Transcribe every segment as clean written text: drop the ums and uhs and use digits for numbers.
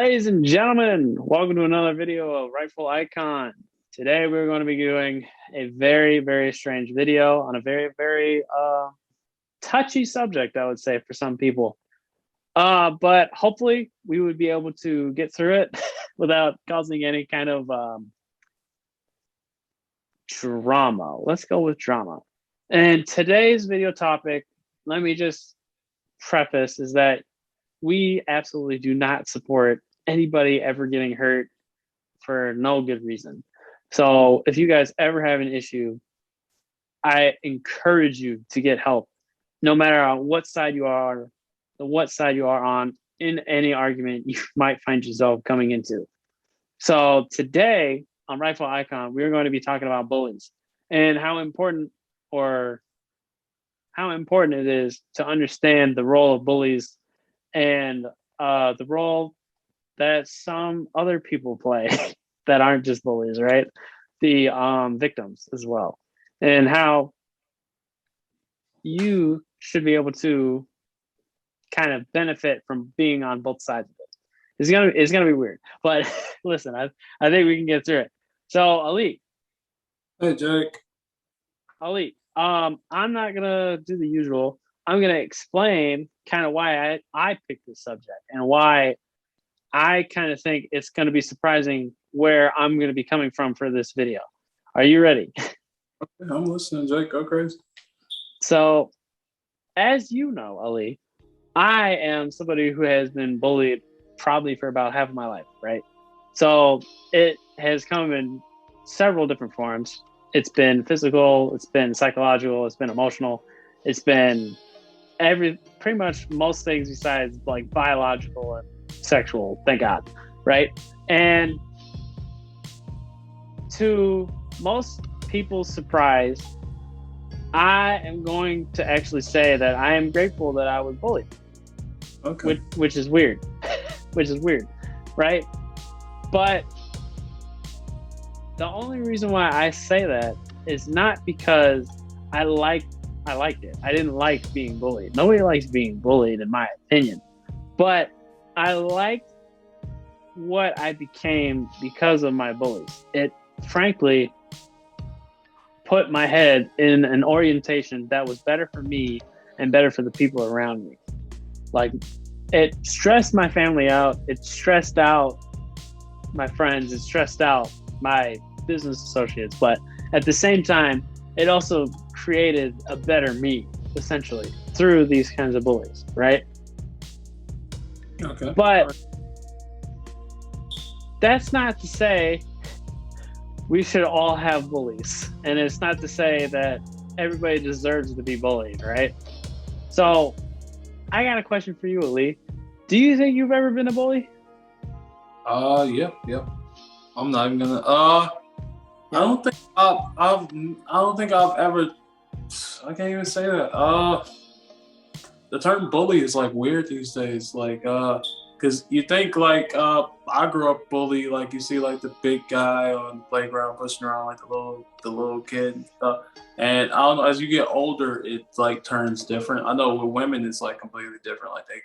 Ladies and gentlemen, welcome to another video of Rightful Icon. Today we're going to be doing a very, very strange video on a very, very touchy subject, I would say, for some people. But hopefully we would be able to get through it without causing any kind of drama. Let's go with drama. And today's video topic, let me just preface, is that we absolutely do not support anybody ever getting hurt for no good reason. So if you guys ever have an issue, I encourage you to get help, no matter on what side you are on in any argument you might find yourself coming into. So today on Rightful Icon, we're going to be talking about bullies and how important it is to understand the role of bullies and the role that some other people play that aren't just bullies, right? The victims as well, and how you should be able to kind of benefit from being on both sides of it. It's gonna be weird, but listen, I think we can get through it. So Ali, Hey Jake. I'm not gonna do the usual. I'm going to explain kind of why I picked this subject and why I kind of think it's going to be surprising where I'm going to be coming from for this video. Are you ready? Okay, I'm listening, Jake. Go crazy. So, as you know, Ali, I am somebody who has been bullied probably for about half of my life, right? So, it has come in several different forms. It's been physical, it's been psychological, it's been emotional, it's been pretty much most things besides like biological and sexual, thank God, right? And to most people's surprise, I am going to actually say that I am grateful that I was bullied. Okay. Which is weird. Right? But the only reason why I say that is not because I liked it. I didn't like being bullied. Nobody likes being bullied, in my opinion. But I liked what I became because of my bullies. It frankly put my head in an orientation that was better for me and better for the people around me. Like, it stressed my family out. It stressed out my friends. It stressed out my business associates. But at the same time, it also created a better me, essentially, through these kinds of bullies, right? Okay. But that's not to say we should all have bullies. And it's not to say that everybody deserves to be bullied, right? So I got a question for you, Ali. Do you think you've ever been a bully? Yep. I'm not even gonna. I don't think I've ever. I can't even say that. The term bully is like weird these days. Like, because you think like, I grew up bully. Like you see like the big guy on the playground pushing around like the little kid and stuff. And I don't know. As you get older, it like turns different. I know with women, it's like completely different. Like they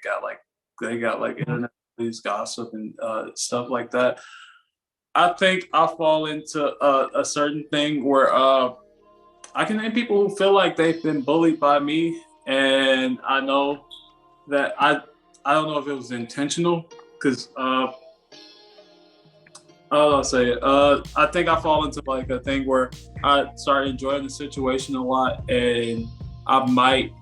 got like internet police gossip and stuff like that. I think I fall into a certain thing where I can name people who feel like they've been bullied by me, and I know that I don't know if it was intentional because I'll say it. I think I fall into like a thing where I start enjoying the situation a lot, and I might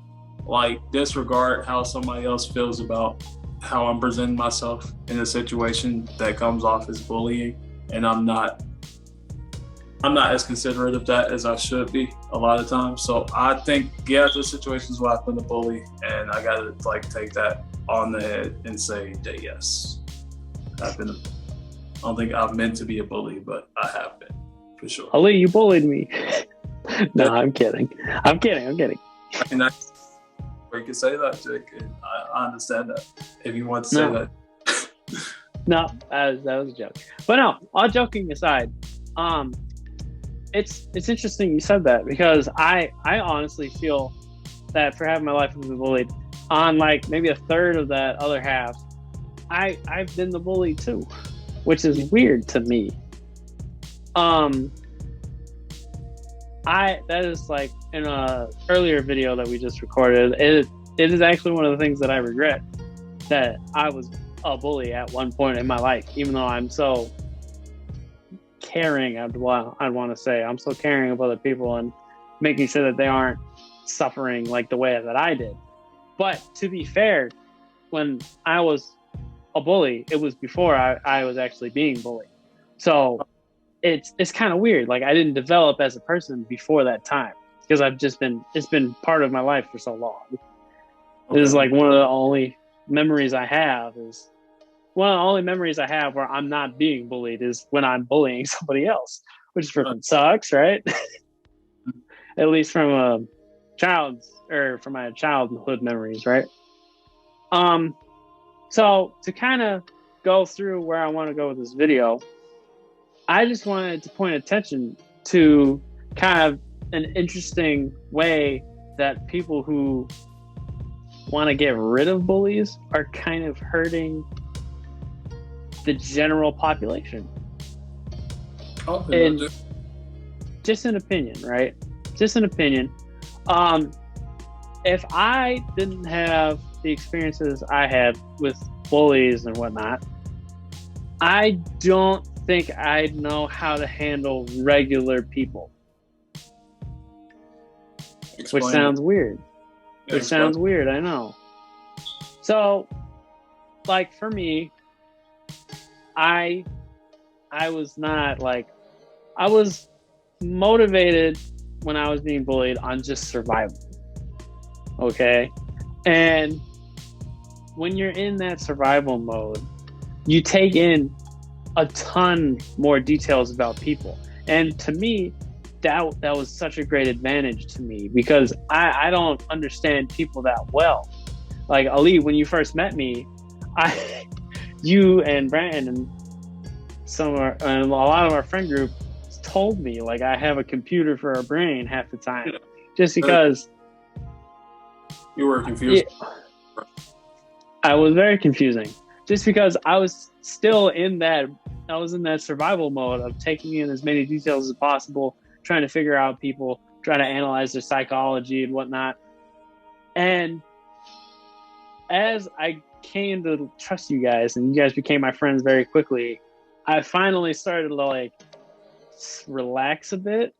like disregard how somebody else feels about how I'm presenting myself in a situation that comes off as bullying. And I'm not as considerate of that as I should be a lot of times. So I think, yeah, there's situations where I've been a bully, and I gotta like take that on the head and say that yes, I don't think I've meant to be a bully, but I have been for sure. Ali, you bullied me. No, I'm kidding. I'm kidding. And you can say that, Jake. And I understand that if you want to say that. No, that was a joke. But no, all joking aside, it's interesting you said that, because I honestly feel that for half my life I've been bullied. On like maybe a third of that other half, I've been the bully too, which is weird to me. Um, I that is like in a earlier video that we just recorded. It is actually one of the things that I regret, that I was a bully at one point in my life, even though I'm so caring. I'd want to say I'm so caring of other people and making sure that they aren't suffering like the way that I did. But to be fair, when I was a bully, it was before I was actually being bullied. So it's kind of weird. Like, I didn't develop as a person before that time, because it's been part of my life for so long. Okay. This is like one of the only memories I have where I'm not being bullied is when I'm bullying somebody else, which freaking sucks, right? At least from from my childhood memories, right? So to kind of go through where I want to go with this video, I just wanted to point attention to kind of an interesting way that people who want to get rid of bullies are kind of hurting the general population. And just an opinion, right? Just an opinion. If I didn't have the experiences I had with bullies and whatnot, I don't think I'd know how to handle regular people. Explain. Which sounds weird. Yeah, which sounds weird, I know. So, like, for me, I was not like, I was motivated when I was being bullied on just survival. Okay? And when you're in that survival mode, you take in a ton more details about people. And to me, that was such a great advantage to me, because I don't understand people that well. Like, Ali, when you first met me, you and Brandon and a lot of our friend group told me, like, I have a computer for a brain half the time, just because you were confused. I was very confusing, just because I was still in that survival mode of taking in as many details as possible, trying to figure out people, trying to analyze their psychology and whatnot. And as I came to trust you guys, and you guys became my friends very quickly, I finally started to like relax a bit,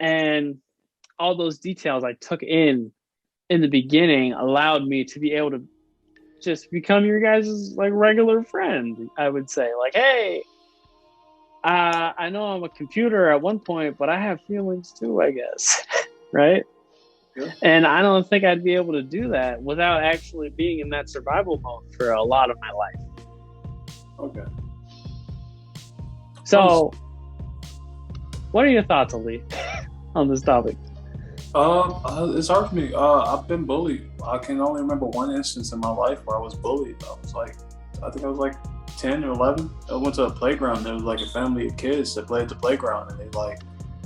and all those details I took in the beginning allowed me to be able to just become your guys' like regular friend. I would say, like, hey, I know I'm a computer at one point, but I have feelings too, I guess. Right? Yeah. And I don't think I'd be able to do that without actually being in that survival mode for a lot of my life. Okay. So, what are your thoughts, Ali, on this topic? It's hard for me. I've been bullied. I can only remember one instance in my life where I was bullied. I think I was like 10 or 11. I went to a playground. There was like a family of kids that played at the playground, and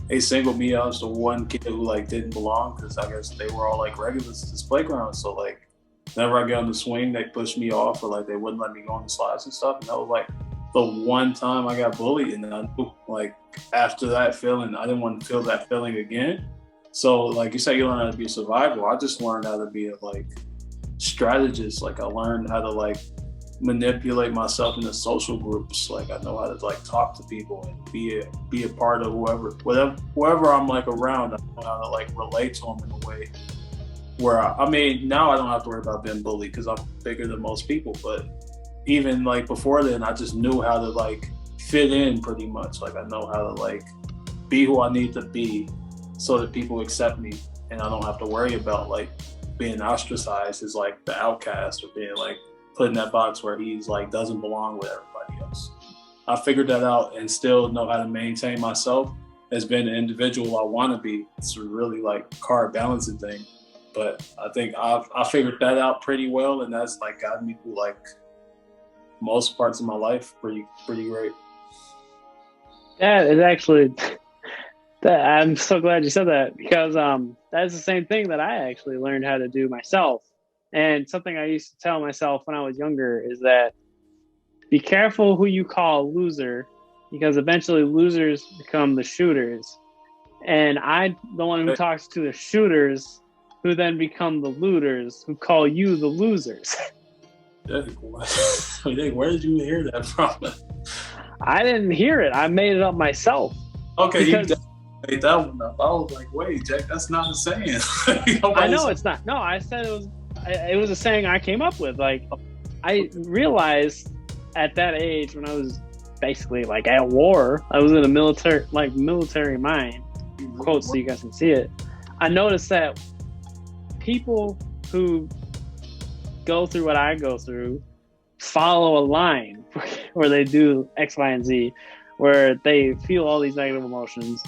they singled me out as the one kid who like didn't belong, because I guess they were all like regulars at this playground. So like, whenever I got on the swing, they pushed me off, or like they wouldn't let me go on the slides and stuff. And that was like the one time I got bullied, and then I knew, like, after that feeling, I didn't want to feel that feeling again. So like you said, you learn how to be a survivor. I just learned how to be a like strategist. Like, I learned how to like manipulate myself in the social groups. Like, I know how to like talk to people and be a part of whoever I'm like around. I know how to like relate to them in a way where I mean, now I don't have to worry about being bullied because I'm bigger than most people. But even like before then, I just knew how to like fit in pretty much. Like, I know how to like be who I need to be so that people accept me, and I don't have to worry about like being ostracized as like the outcast, or being like put in that box where he's like doesn't belong with everybody else. I figured that out and still know how to maintain myself as being the individual I want to be. It's a really like card balancing thing, but I think I figured that out pretty well, and that's like gotten me through like most parts of my life pretty great. That is actually I'm so glad you said that, because that's the same thing that I actually learned how to do myself. And something I used to tell myself when I was younger is that Be careful who you call a loser, because eventually losers become the shooters. And I'm the one who talks to the shooters, who then become the looters, who call you the losers. Where did you hear that from? I didn't hear it. I made it up myself. Okay, because you made that one up. I was like, wait, Jack, that's not a saying. I know it's not. No, I said it was a saying I came up with. Like, I realized at that age, when I was basically like at war, I was in a military mind, quotes so you guys can see it. I noticed that people who go through what I go through follow a line where they do X, Y, and Z, where they feel all these negative emotions.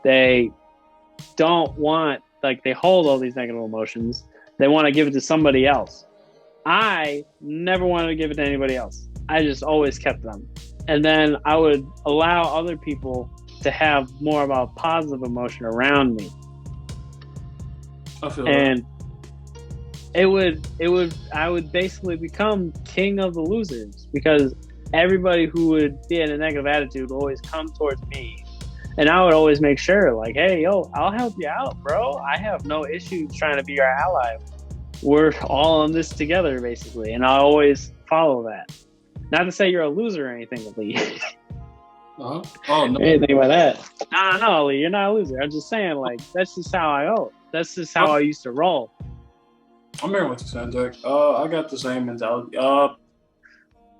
They don't want, like, they hold all these negative emotions. They want to give it to somebody else. I never wanted to give it to anybody else. I just always kept them. And then I would allow other people to have more of a positive emotion around me. I feel and I would basically become king of the losers, because everybody who would be in a negative attitude would always come towards me. And I would always make sure, like, hey, yo, I'll help you out, bro. I have no issues trying to be your ally. We're all in this together, basically. And I always follow that. Not to say you're a loser or anything, Lee. Uh-huh. Oh, no. Anything about that. No, Lee, you're not a loser. I'm just saying, like, that's just how I go. That's just how I used to roll. I'm hearing what you're saying, Jack. I got the same mentality.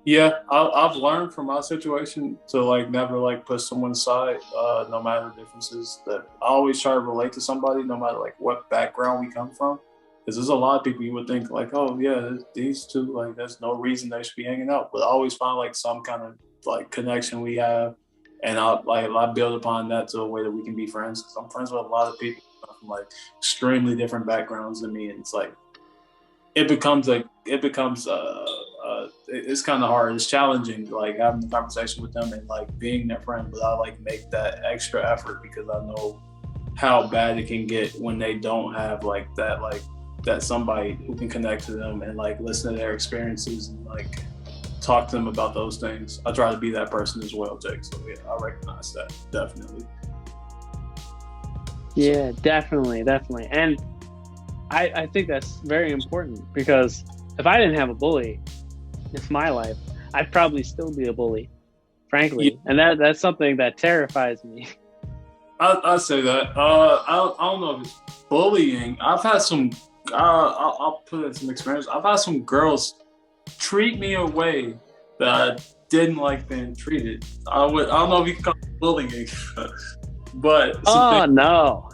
Yeah, I've learned from my situation to, like, never, like, push someone aside, no matter the differences. That I always try to relate to somebody, no matter, like, what background we come from. Because there's a lot of people you would think, like, oh yeah, these two, like, there's no reason they should be hanging out. But I always find, like, some kind of, like, connection we have, and I build upon that to a way that we can be friends. Because I'm friends with a lot of people from, like, extremely different backgrounds than me, and it's like it's kind of hard. It's challenging, like, having a conversation with them and, like, being their friend. But I, like, make that extra effort because I know how bad it can get when they don't have, like, that somebody who can connect to them and, like, listen to their experiences and, like, talk to them about those things. I try to be that person as well, Jake. So yeah, I recognize that, definitely. Yeah, definitely. And I think that's very important, because if I didn't have a bully in my life, I'd probably still be a bully, frankly. Yeah. And that's something that terrifies me. I say that. I don't know if it's bullying. I've had some. I'll put in some experience. I've had some girls treat me a way that I didn't like being treated. I don't know if you can call it bullying, but no,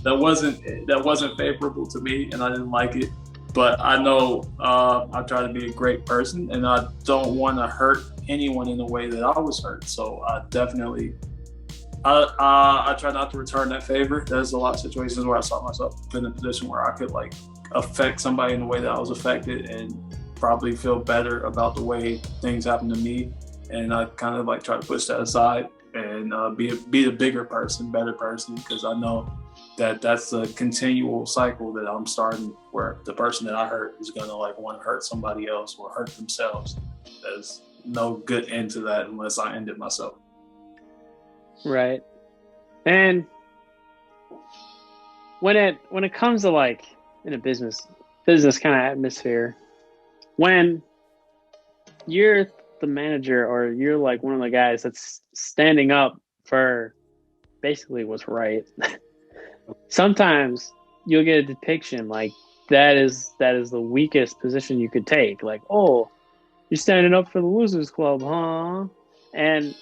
that wasn't favorable to me, and I didn't like it. But I know I try to be a great person, and I don't want to hurt anyone in the way that I was hurt. So I definitely. I try not to return that favor. There's a lot of situations where I saw myself in a position where I could, like, affect somebody in the way that I was affected and probably feel better about the way things happen to me. And I kind of, like, try to push that aside and be the bigger person, better person, because I know that that's a continual cycle that I'm starting, where the person that I hurt is going to, like, want to hurt somebody else or hurt themselves. There's no good end to that unless I end it myself. Right. And when it comes to, like, in a business kind of atmosphere, when you're the manager or you're, like, one of the guys that's standing up for basically what's right, sometimes you'll get a depiction like that is the weakest position you could take. Like, oh, you're standing up for the losers club, huh? And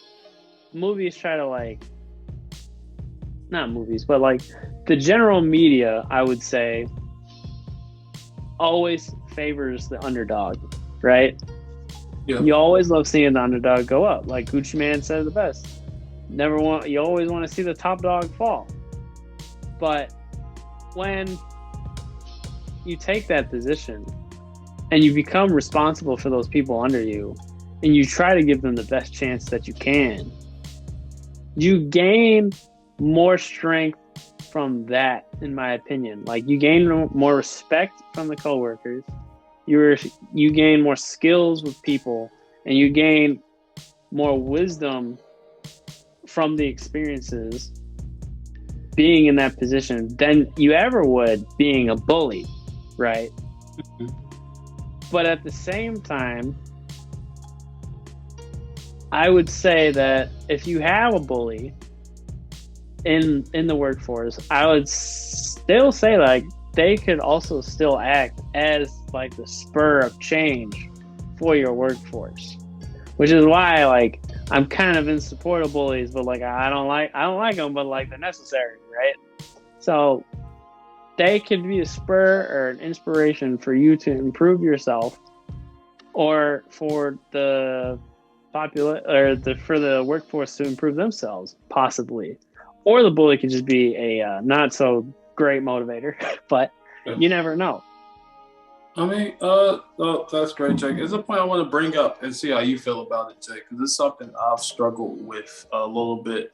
movies try to, like, not movies, but, like, the general media, I would say, always favors the underdog, right? Yeah. You always love seeing the underdog go up. Like Gucci Mane said it the best. You always want to see the top dog fall. But when you take that position and you become responsible for those people under you, and you try to give them the best chance that you can, you gain more strength from that, in my opinion. Like, you gain more respect from the coworkers. You gain more skills with people, and you gain more wisdom from the experiences being in that position than you ever would being a bully, right? But at the same time, I would say that if you have a bully in the workforce, I would still say like they could also still act as like the spur of change for your workforce, which is why like I'm kind of in support of bullies, but like I don't like them, but like they're necessary, right? So they could be a spur or an inspiration for you to improve yourself, or for the for the workforce to improve themselves, possibly. Or the bully could just be a not so great motivator, but you never know. I mean, that's great, Jake. It's a point I want to bring up and see how you feel about it, Jake, because it's something I've struggled with a little bit.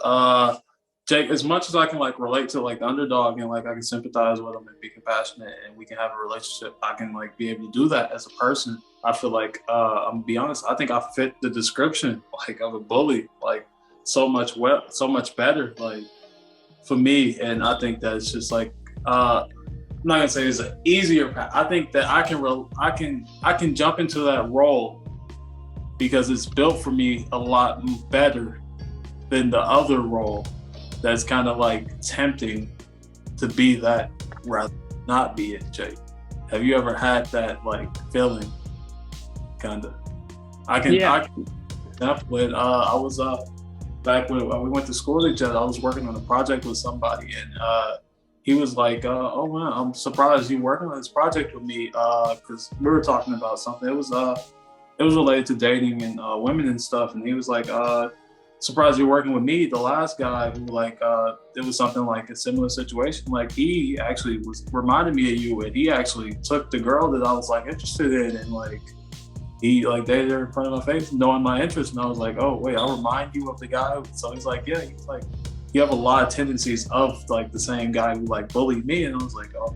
Jake, as much as I can like relate to like the underdog and like I can sympathize with them and be compassionate and we can have a relationship, I can like be able to do that as a person. I feel like I'm gonna be honest. I think I fit the description like of a bully like so much better like for me, and I think that it's just like I'm not gonna say it's an easier path. I think that I can jump into that role because it's built for me a lot better than the other role that's kind of like tempting to be that rather than not be it, Jake. Have you ever had that like feeling? Kind of. I can when I was back when we went to school together, I was working on a project with somebody, and he was like, "Oh man, I'm surprised you working on this project with me," because we were talking about something. It was related to dating and women and stuff, and he was like, "Surprised you're working with me." The last guy who like it was something like a similar situation. Like he actually was reminded me of you, and he actually took the girl that I was like interested in, and like he like dated her in front of my face, knowing my interest, and I was like, "Oh wait, I'll remind you of the guy." So he's like, "Yeah," he's like, "You have a lot of tendencies of like the same guy who like bullied me," and I was like, "Oh,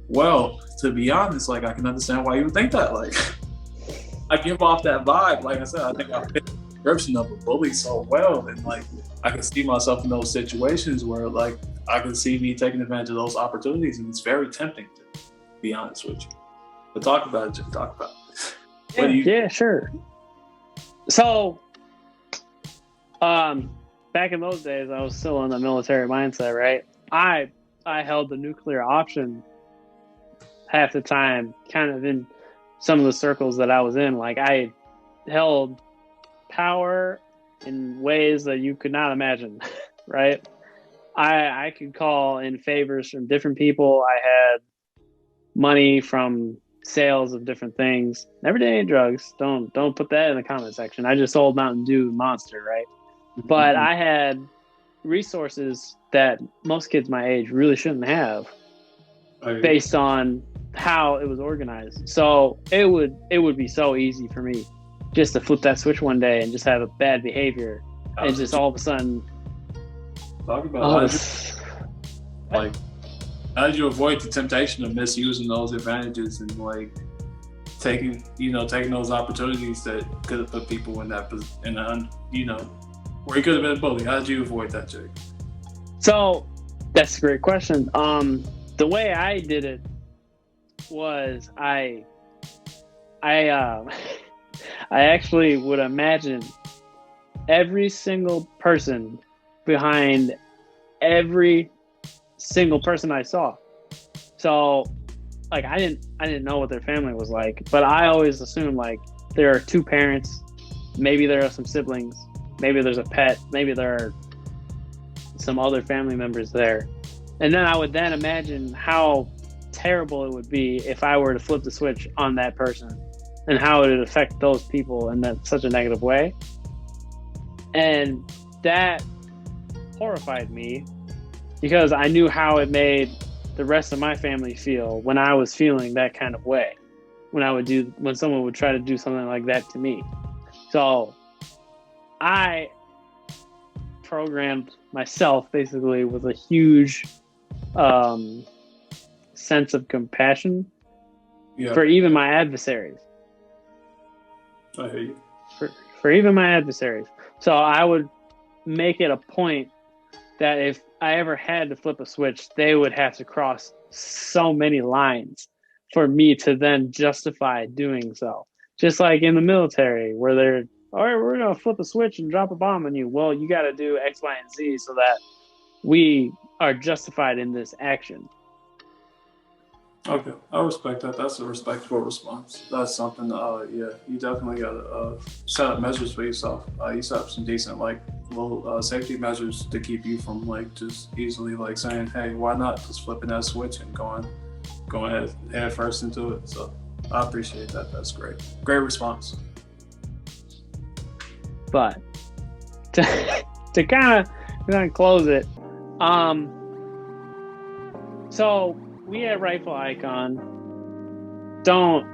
well, to be honest, like I can understand why you would think that." Like I give off that vibe. Like I said, I think I fit the description of a bully so well, and like I can see myself in those situations where like I can see me taking advantage of those opportunities, and it's very tempting to be honest with you. But talk about it, Jim. Talk about it. Yeah, sure. So, back in those days, I was still in the military mindset, right? I held the nuclear option half the time, kind of in some of the circles that I was in. Like I held power in ways that you could not imagine, right? I could call in favors from different people. I had money from sales of different things. Never did any drugs. Don't put that in the comment section. I just sold Mountain Dew Monster, right? But I had resources that most kids my age really shouldn't have, based on how it was organized. So it would be so easy for me just to flip that switch one day and just have a bad behavior, and just all of a sudden talk about like how did you avoid the temptation of misusing those advantages and like taking those opportunities that could have put people in that where he could have been a bully? How did you avoid that, Jake? So that's a great question. The way I did it was I actually would imagine every single person behind every single person I saw. So like I didn't know what their family was like, but I always assumed like there are two parents, maybe there are some siblings, maybe there's a pet, maybe there are some other family members there. And then I would then imagine how terrible it would be if I were to flip the switch on that person, and how it would affect those people in such a negative way. And that horrified me, because I knew how it made the rest of my family feel when I was feeling that kind of way, when someone would try to do something like that to me. So I programmed myself basically with a huge sense of compassion for even my adversaries. I hear you. for even my adversaries. So I would make it a point that if I ever had to flip a switch, they would have to cross so many lines for me to then justify doing so. Just like in the military, where they're, all right, we're going to flip a switch and drop a bomb on you. Well, you got to do X, Y, and Z so that we are justified in this action. Okay, I respect that. That's a respectful response. That's something, yeah, you definitely got to set up measures for yourself. You set up some decent, like, little safety measures to keep you from, like, just easily, like, saying, hey, why not just flipping that switch and going head first into it. So I appreciate that. That's great. Great response. But to kind of close it, so we at Rifle Icon don't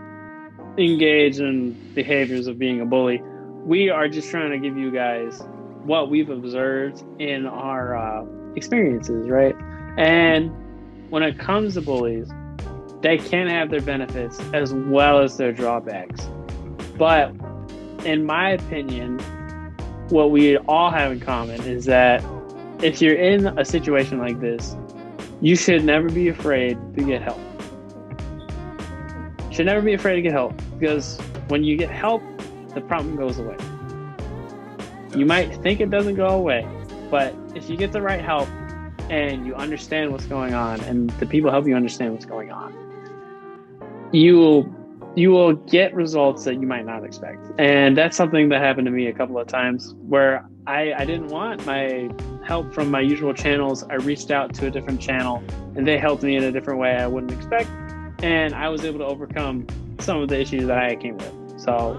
engage in behaviors of being a bully. We are just trying to give you guys what we've observed in our experiences, right? And when it comes to bullies, they can have their benefits as well as their drawbacks. But in my opinion, what we all have in common is that if you're in a situation like this, you should never be afraid to get help. Should never be afraid to get help, because when you get help, the problem goes away. You might think it doesn't go away, but if you get the right help and you understand what's going on and the people help you understand what's going on, you will get results that you might not expect. And that's something that happened to me a couple of times where I didn't want my help from my usual channels. I reached out to a different channel and they helped me in a different way I wouldn't expect. And I was able to overcome some of the issues that I came with. So,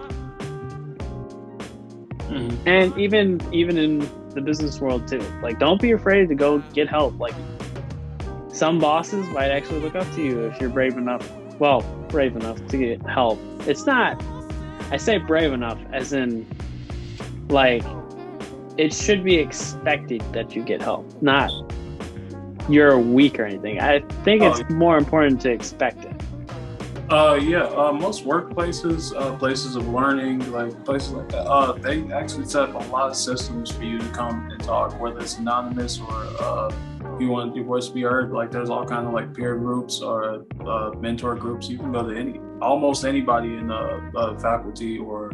and even in the business world too, like, don't be afraid to go get help. Like, some bosses might actually look up to you if you're brave enough to get help. It's not, I say brave enough as in, like, it should be expected that you get help, not you're weak or anything. I think it's more important to expect it. Most workplaces, places of learning, like places like that, they actually set up a lot of systems for you to come and talk, whether it's anonymous or you want your voice to be heard. Like, there's all kind of like peer groups or mentor groups. You can go to almost anybody in the faculty or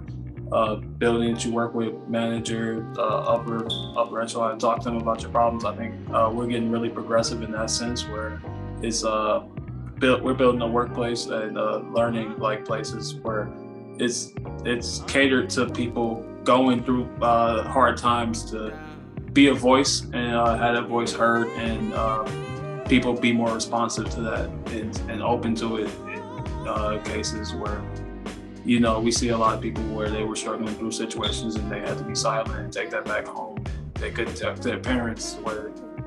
building that you work with, manager, upper echelon, and talk to them about your problems. I think we're getting really progressive in that sense, where it's we're building a workplace and learning like places where it's catered to people going through hard times to be a voice and have that voice heard, and people be more responsive to that and open to it in cases where, you know, we see a lot of people where they were struggling through situations and they had to be silent and take that back home. They couldn't talk to their parents.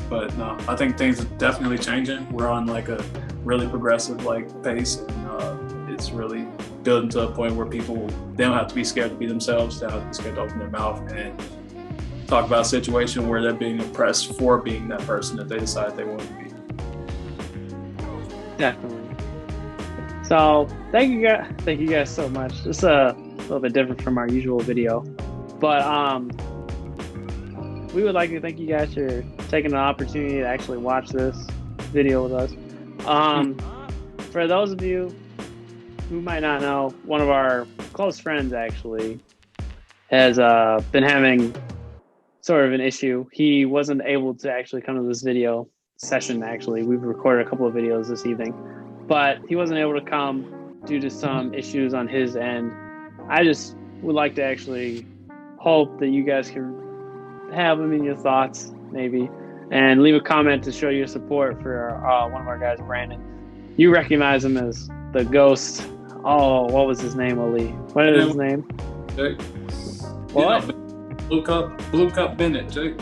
But no, I think things are definitely changing. We're on like a really progressive like pace, and it's really building to a point where people, they don't have to be scared to be themselves. They don't have to be scared to open their mouth and talk about a situation where they're being oppressed for being that person that they decide they want to be. Definitely. So thank you guys so much. It's a little bit different from our usual video, but we would like to thank you guys for taking the opportunity to actually watch this video with us. For those of you who might not know, one of our close friends actually has been having sort of an issue. He wasn't able to actually come to this video session. Actually, we've recorded a couple of videos this evening, but he wasn't able to come due to some issues on his end. I just would like to actually hope that you guys can have him in your thoughts, maybe, and leave a comment to show your support for one of our guys, Brandon. You recognize him as the ghost. Oh, what was his name, Ali? What is his name? Jake. What? Blue Cup Bandit, Jake.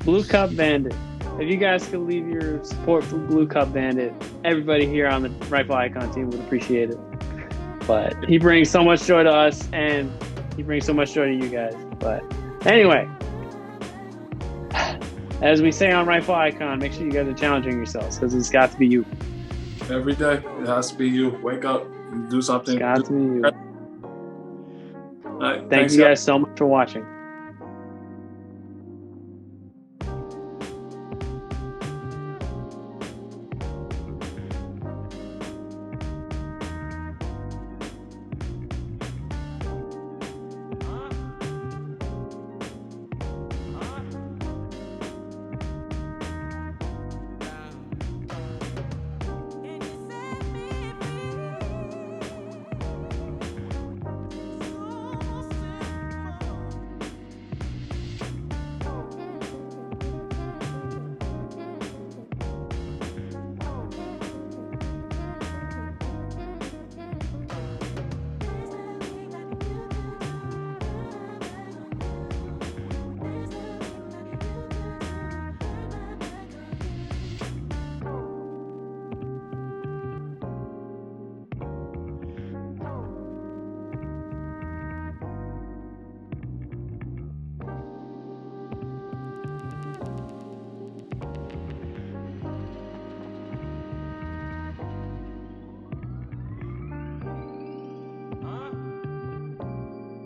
Blue Cup Bandit. If you guys could leave your support for Blue Cup Bandit, everybody here on the Rifle Icon team would appreciate it. But he brings so much joy to us, and he brings so much joy to you guys. But anyway, as we say on Rifle Icon, make sure you guys are challenging yourselves, because it's got to be you. Every day, it has to be you. Wake up and do something. It's got to be you. All right, Thank thanks, you guys so much for watching.